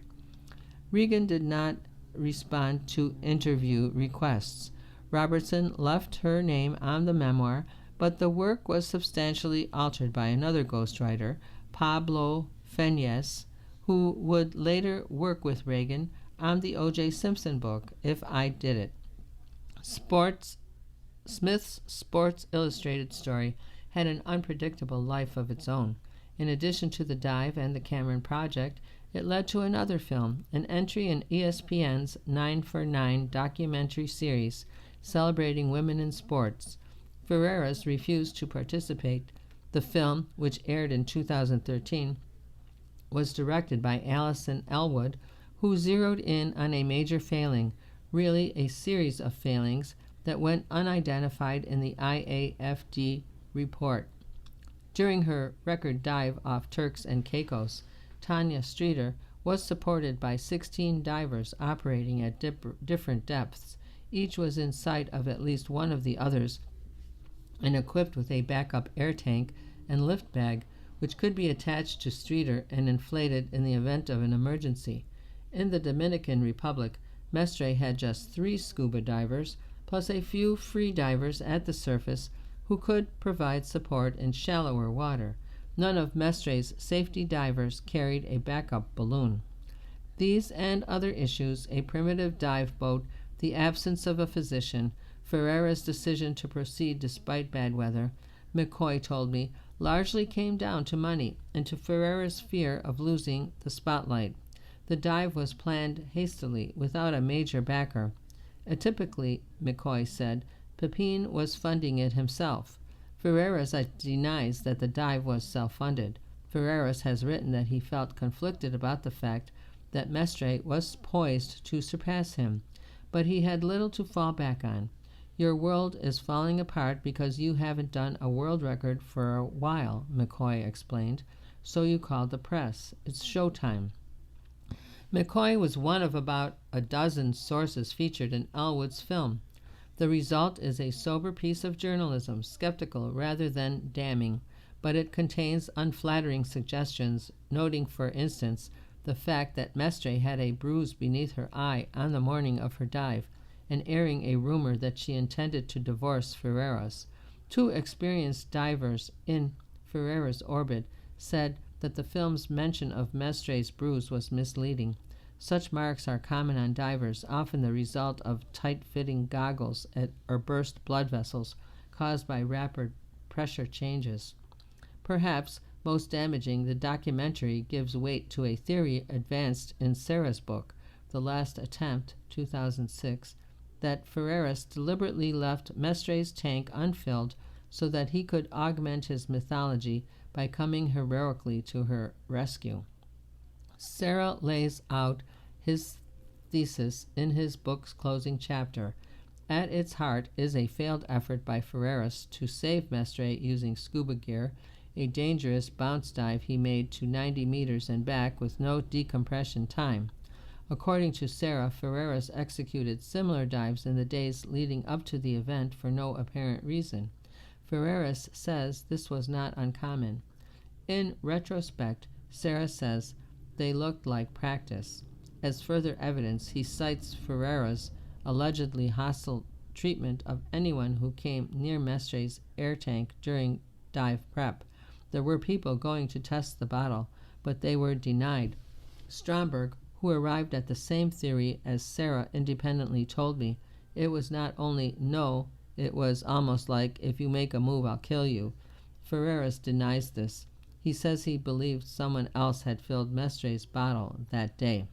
Reagan did not respond to interview requests. Robertson left her name on the memoir, but the work was substantially altered by another ghostwriter, Pablo Fenyes, who would later work with Reagan on the O.J. Simpson book, If I Did It. Smith's Sports Illustrated story had an unpredictable life of its own. In addition to the dive and the Cameron Project, it led to another film, an entry in ESPN's 9 for 9 documentary series celebrating women in sports. Ferreras refused to participate. The film, which aired in 2013, was directed by Allison Elwood, who zeroed in on a major failing, really a series of failings that went unidentified in the IAFD report. During her record dive off Turks and Caicos, Tanya Streeter was supported by 16 divers operating at different depths. Each was in sight of at least one of the others and equipped with a backup air tank and lift bag, which could be attached to Streeter and inflated in the event of an emergency. In the Dominican Republic, Mestre had just 3 scuba divers, plus a few free divers at the surface who could provide support in shallower water. None of Mestre's safety divers carried a backup balloon. These and other issues, a primitive dive boat, the absence of a physician, Ferreira's decision to proceed despite bad weather, McCoy told me, largely came down to money and to Ferreira's fear of losing the spotlight. The dive was planned hastily, without a major backer. Atypically, McCoy said, Pepin was funding it himself. Ferreras denies that the dive was self-funded. Ferreras has written that he felt conflicted about the fact that Mestre was poised to surpass him, but he had little to fall back on. Your world is falling apart because you haven't done a world record for a while, McCoy explained. So you called the press. It's showtime. McCoy was one of about a dozen sources featured in Elwood's film. The result is a sober piece of journalism, skeptical rather than damning, but it contains unflattering suggestions, noting, for instance, the fact that Mestre had a bruise beneath her eye on the morning of her dive, and airing a rumor that she intended to divorce Ferreras. 2 experienced divers in Ferreras' orbit said that the film's mention of Mestre's bruise was misleading. Such marks are common on divers, often the result of tight-fitting goggles or burst blood vessels caused by rapid pressure changes. Perhaps most damaging, the documentary gives weight to a theory advanced in Sarah's book, The Last Attempt, 2006, that Ferreras deliberately left Mestre's tank unfilled so that he could augment his mythology by coming heroically to her rescue. Sarah lays out his thesis in his book's closing chapter. At its heart is a failed effort by Ferreras to save Mestre using scuba gear, a dangerous bounce dive he made to 90 meters and back with no decompression time. According to Sarah, Ferreras executed similar dives in the days leading up to the event for no apparent reason. Ferreras says this was not uncommon. In retrospect, Sarah says they looked like practice. As further evidence, he cites Ferreras' allegedly hostile treatment of anyone who came near Mestre's air tank during dive prep. There were people going to test the bottle, but they were denied. Stromberg, who arrived at the same theory as Sarah independently, told me, it was not only no, it was almost like, if you make a move, I'll kill you. Ferreras denies this. He says he believed someone else had filled Mestre's bottle that day.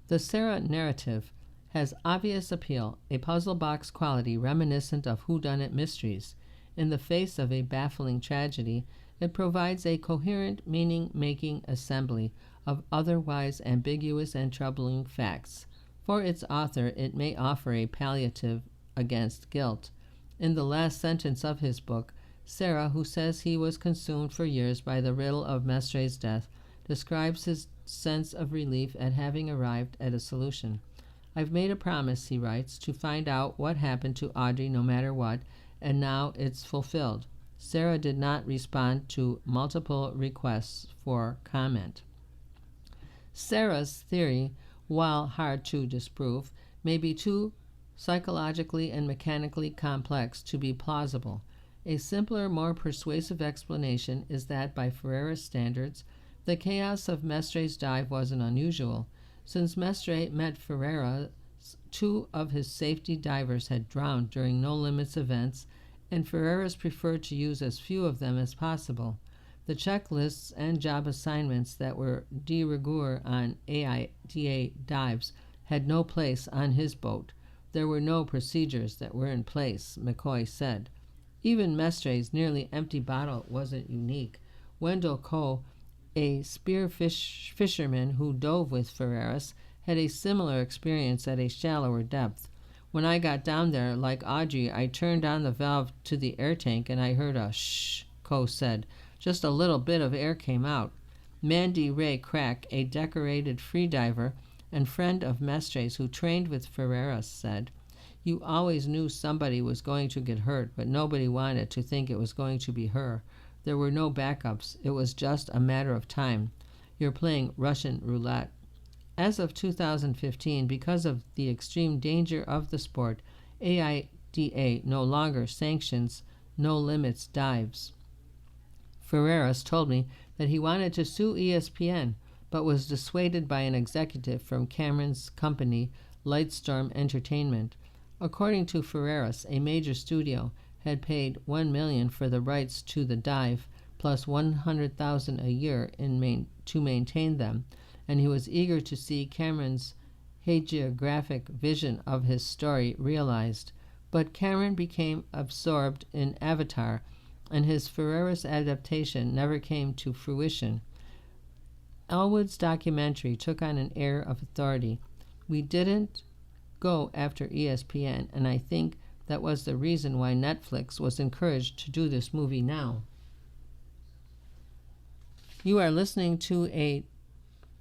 The Sarah narrative has obvious appeal, a puzzle box quality reminiscent of whodunit mysteries. In the face of a baffling tragedy, it provides a coherent, meaning-making assembly of otherwise ambiguous and troubling facts. For its author, it may offer a palliative against guilt. In the last sentence of his book, Sarah, who says he was consumed for years by the riddle of Mestre's death, describes his sense of relief at having arrived at a solution. I've made a promise, he writes, to find out what happened to Audrey no matter what, and now it's fulfilled. Sarah did not respond to multiple requests for comment. Sarah's theory, while hard to disprove, may be too psychologically and mechanically complex to be plausible. A simpler, more persuasive explanation is that, by Ferreras standards, the chaos of Mestre's dive wasn't unusual. Since Mestre met Ferreras, 2 of his safety divers had drowned during No Limits events, and Ferreras preferred to use as few of them as possible. The checklists and job assignments that were de rigueur on AIDA dives had no place on his boat. There were no procedures that were in place, McCoy said. Even Mestre's nearly empty bottle wasn't unique. Wendell Coe, a fisherman who dove with Ferreras, had a similar experience at a shallower depth. When I got down there, like Audrey, I turned on the valve to the air tank and I heard a shh, Coe said. Just a little bit of air came out. Mandy Ray Crack, a decorated freediver and friend of Mestre's who trained with Ferreras, said, "You always knew somebody was going to get hurt, but nobody wanted to think it was going to be her. There were no backups. It was just a matter of time. You're playing Russian roulette." As of 2015, because of the extreme danger of the sport, AIDA no longer sanctions no limits dives. Ferreras told me that he wanted to sue ESPN, but was dissuaded by an executive from Cameron's company, Lightstorm Entertainment. According to Ferreras, a major studio had paid $1 million for the rights to the dive, plus $100,000 a year to maintain them, and he was eager to see Cameron's hagiographic vision of his story realized. But Cameron became absorbed in Avatar, and his Ferreras adaptation never came to fruition. Elwood's documentary took on an air of authority. We didn't go after ESPN, and I think that was the reason why Netflix was encouraged to do this movie now. You are listening to a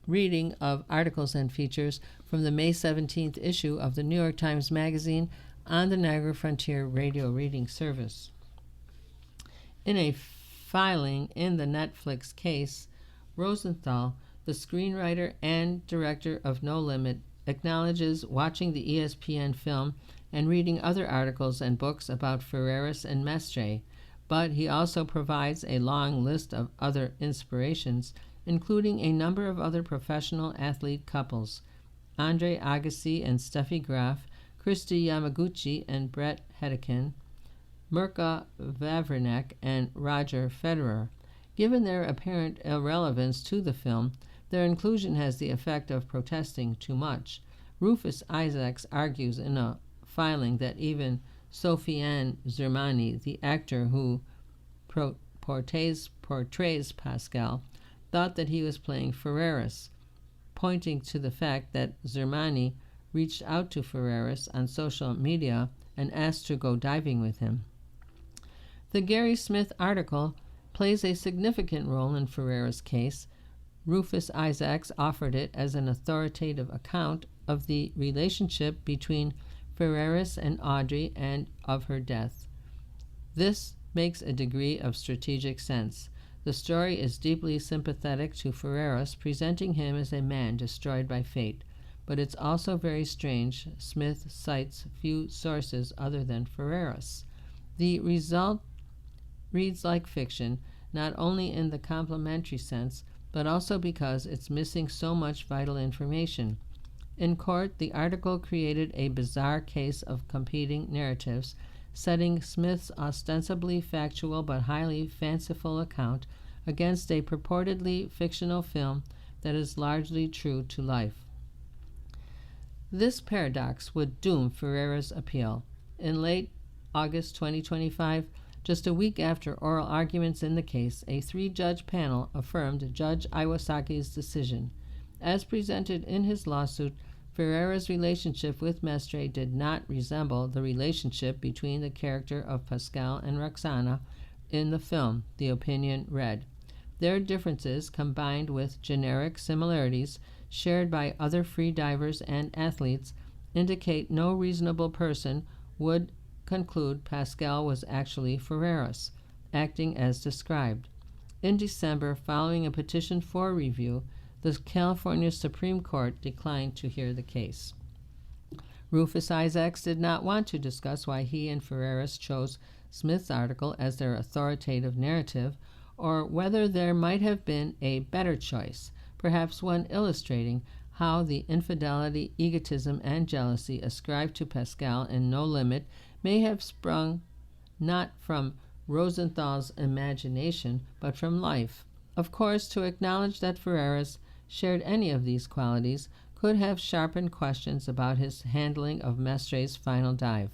reading of articles and features from the May 17th issue of the New York Times Magazine on the Niagara Frontier Radio Reading Service. In a filing in the Netflix case, Rosenthal, the screenwriter and director of No Limit, acknowledges watching the ESPN film and reading other articles and books about Ferreras and Mestre, but he also provides a long list of other inspirations, including a number of other professional athlete couples: Andre Agassi and Steffi Graf, Christy Yamaguchi and Brett Hedican, Mirka Vavrenek and Roger Federer. Given their apparent irrelevance to the film, their inclusion has the effect of protesting too much. Rufus Isaacs argues in a filing that even Sofiane Zermani, the actor who portrays Pascal, thought that he was playing Ferreras, pointing to the fact that Zermani reached out to Ferreras on social media and asked to go diving with him. The Gary Smith article plays a significant role in Ferreras' case. Rufus Isaacs offered it as an authoritative account of the relationship between Ferreras and Audrey and of her death. This makes a degree of strategic sense. The story is deeply sympathetic to Ferreras, presenting him as a man destroyed by fate. But it's also very strange. Smith cites few sources other than Ferreras. The result reads like fiction, not only in the complimentary sense, but also because it's missing so much vital information. In court, the article created a bizarre case of competing narratives, setting Smith's ostensibly factual but highly fanciful account against a purportedly fictional film that is largely true to life. This paradox would doom Ferreras' appeal. In late August 2025, just a week after oral arguments in the case, a 3-judge panel affirmed Judge Iwasaki's decision. As presented in his lawsuit, Ferreras' relationship with Mestre did not resemble the relationship between the character of Pascal and Roxana in the film, the opinion read. Their differences, combined with generic similarities shared by other free divers and athletes, indicate no reasonable person would conclude Pascal was actually Ferreras, acting as described. In December, following a petition for review, the California Supreme Court declined to hear the case. Rufus Isaacs did not want to discuss why he and Ferreras chose Smith's article as their authoritative narrative, or whether there might have been a better choice, perhaps one illustrating how the infidelity, egotism, and jealousy ascribed to Pascal in No Limit may have sprung not from Rosenthal's imagination, but from life. Of course, to acknowledge that Ferreras shared any of these qualities could have sharpened questions about his handling of Mestre's final dive.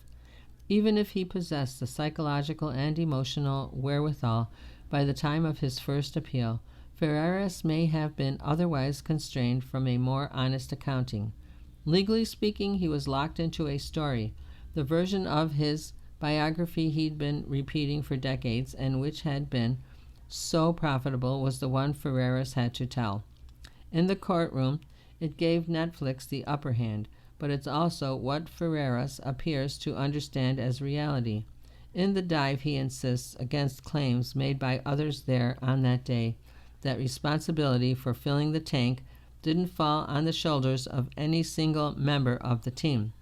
Even if he possessed the psychological and emotional wherewithal by the time of his first appeal, Ferreras may have been otherwise constrained from a more honest accounting. Legally speaking, he was locked into a story, the version of his biography he'd been repeating for decades and which had been so profitable was the one Ferreras had to tell. In the courtroom, it gave Netflix the upper hand, but it's also what Ferreras appears to understand as reality. In the dive, he insists against claims made by others there on that day that responsibility for filling the tank didn't fall on the shoulders of any single member of the team.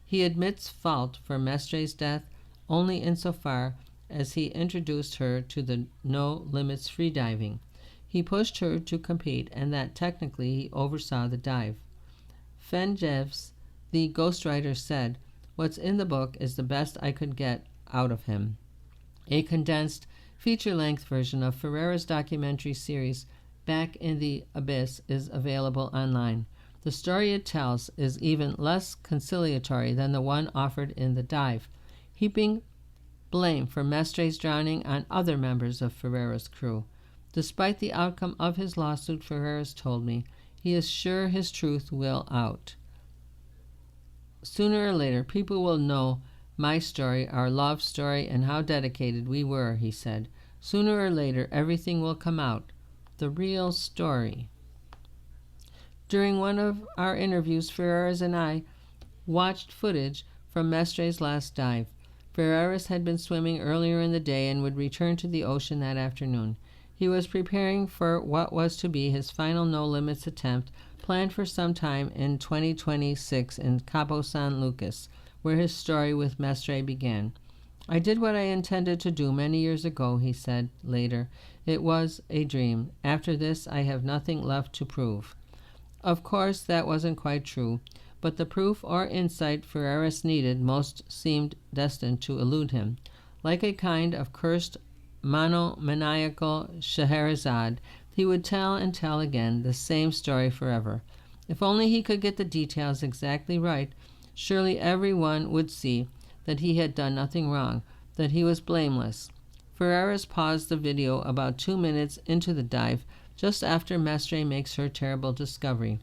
He admits fault for Mestre's death only insofar as he introduced her to the no limits freediving. He pushed her to compete, and that technically he oversaw the dive. Fenjevs, the ghostwriter, said, "What's in the book is the best I could get out of him." A condensed, feature-length version of Ferreras' documentary series Back in the Abyss is available online. The story it tells is even less conciliatory than the one offered in the dive, heaping blame for Mestre's drowning on other members of Ferreras' crew. Despite the outcome of his lawsuit, Ferreras told me, he is sure his truth will out. Sooner or later, people will know my story, our love story, and how dedicated we were, he said. Sooner or later, everything will come out. The real story. During one of our interviews, Ferreras and I watched footage from Mestre's last dive. Ferreras had been swimming earlier in the day and would return to the ocean that afternoon. He was preparing for what was to be his final no-limits attempt, planned for some time in 2026 in Cabo San Lucas, where his story with Mestre began. "I did what I intended to do many years ago," he said later. "It was a dream. After this, I have nothing left to prove." Of course, that wasn't quite true, but the proof or insight Ferreras needed most seemed destined to elude him. Like a kind of cursed monomaniacal Scheherazade, he would tell and tell again the same story forever. If only he could get the details exactly right, surely everyone would see that he had done nothing wrong, that he was blameless. Ferreras paused the video about 2 minutes into the dive, just after Mestre makes her terrible discovery.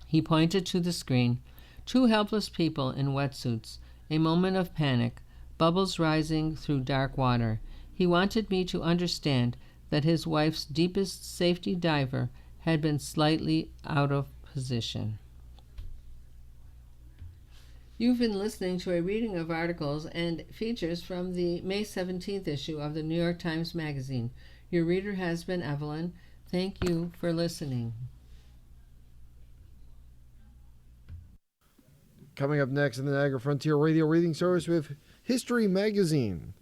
He pointed to the screen. 2 helpless people in wetsuits, a moment of panic, bubbles rising through dark water. He wanted me to understand that his wife's deepest safety diver had been slightly out of position. You've been listening to a reading of articles and features from the May 17th issue of the New York Times Magazine. Your reader has been Evelyn. Thank you for listening. Coming up next in the Niagara Frontier Radio Reading Service with History Magazine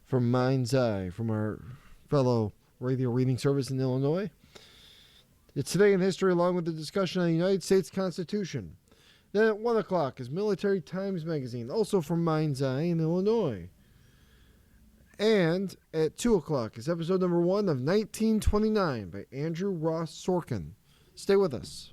from Mind's Eye, from our fellow radio reading service in Illinois. It's Today in History, along with the discussion on the United States Constitution. Then at 1 o'clock is Military Times Magazine, also from Mind's Eye in Illinois. And at 2 o'clock is episode number 1 of 1929 by Andrew Ross Sorkin. Stay with us.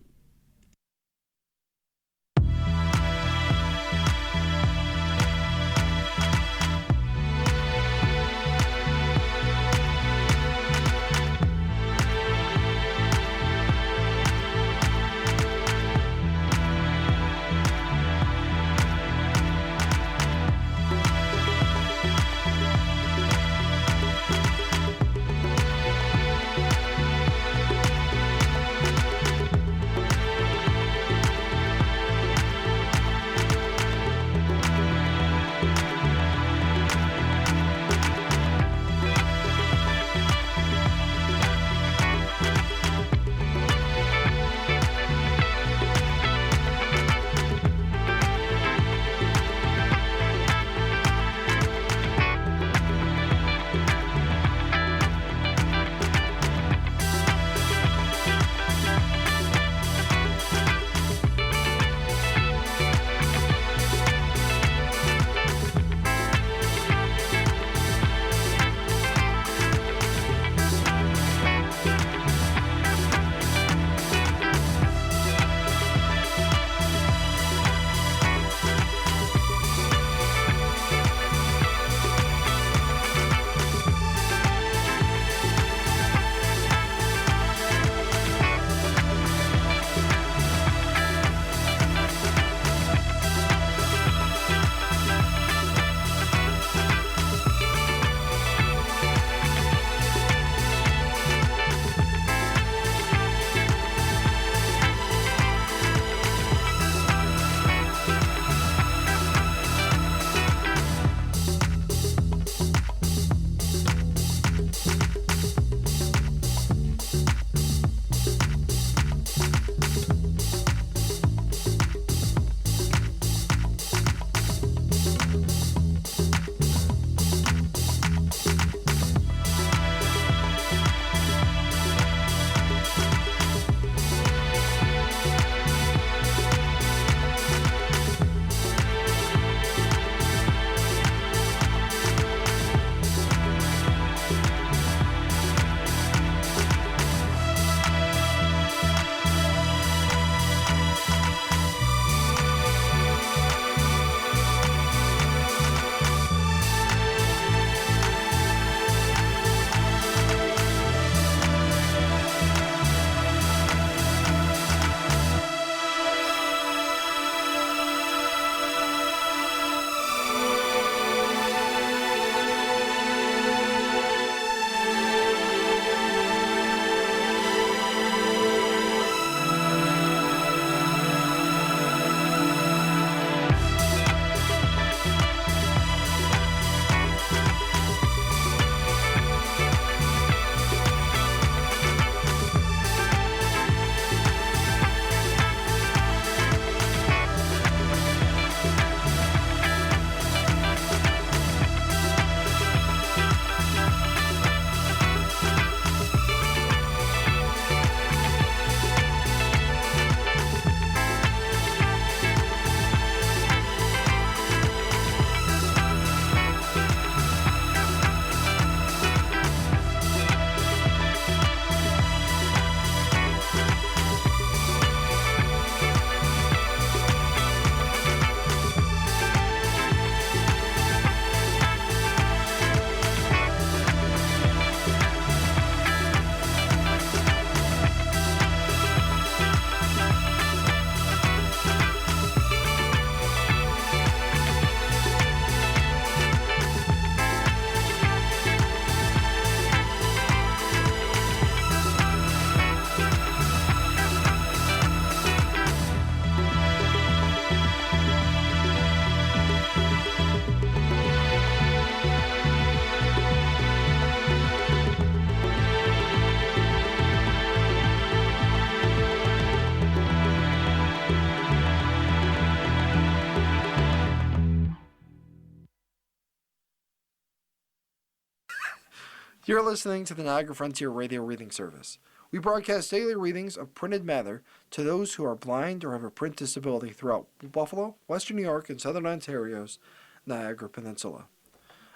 You're listening to the Niagara Frontier Radio Reading Service. We broadcast daily readings of printed matter to those who are blind or have a print disability throughout Buffalo, Western New York, and Southern Ontario's Niagara Peninsula.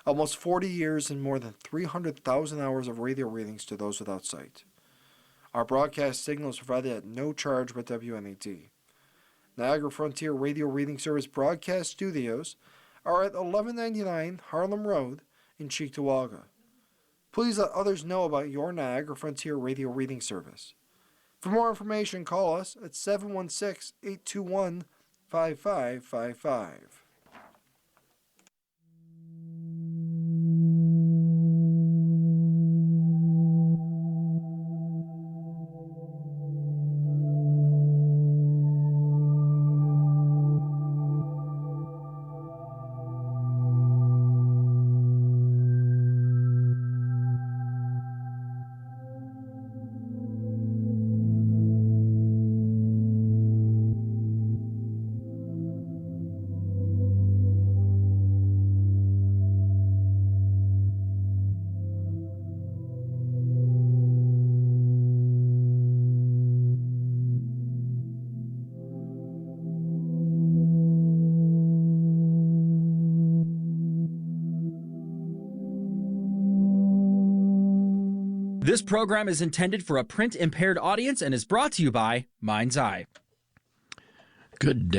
Almost 40 years and more than 300,000 hours of radio readings to those without sight. Our broadcast signal is provided at no charge by WNET. Niagara Frontier Radio Reading Service broadcast studios are at 1199 Harlem Road in Cheektowaga. Please let others know about your Niagara Frontier Radio Reading Service. For more information, call us at 716-821-5555. This program is intended for a print-impaired audience and is brought to you by Mind's Eye. Good day.